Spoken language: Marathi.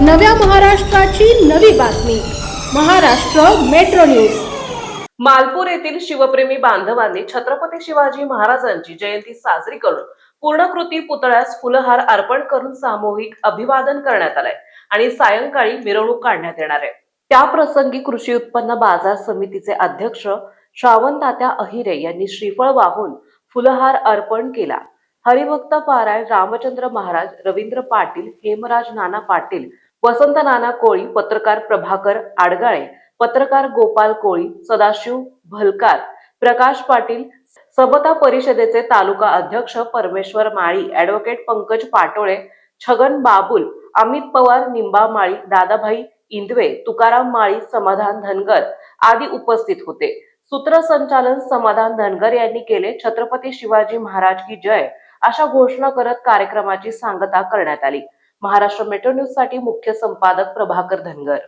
नव्या महाराष्ट्राची नवी बातमी. Maharashtra metro news. मालपूर येथील शिवप्रेमी बांधवांनी छत्रपती शिवाजी महाराजांची जयंती साजरी करून पूर्णाकृती पुतळ्यास फुलहार अर्पण करून सामूहिक अभिवादन करण्यात आलंय आणि सायंकाळी मिरवणूक काढण्यात येणार आहे. त्या प्रसंगी कृषी उत्पन्न बाजार समितीचे अध्यक्ष श्रावण तात्या अहिरे यांनी श्रीफळ वाहून फुलहार अर्पण केला. हरिभक्त पारायण रामचंद्र महाराज, रवींद्र पाटील, हेमराज नाना पाटील, वसंत नाना कोळी, पत्रकार प्रभाकर आडगाळे, पत्रकार गोपाल कोळी, सदाशिव भलकार, प्रकाश पाटील, समता परिषदेचे तालुका अध्यक्ष परमेश्वर माळी, ऍडव्होकेट पंकज पाटोळे, छगन बाबुल, अमित पवार, निंबा माळी, दादाभाई इंदवे, तुकाराम माळी, समाधान धनगर आदी उपस्थित होते. सूत्रसंचालन समाधान धनगर यांनी केले. छत्रपती शिवाजी महाराज की जय अशा घोषणा करत कार्यक्रमाची सांगता करण्यात आली. महाराष्ट्र मेट्रो न्यूज साठी मुख्य संपादक प्रभाकर धनगर.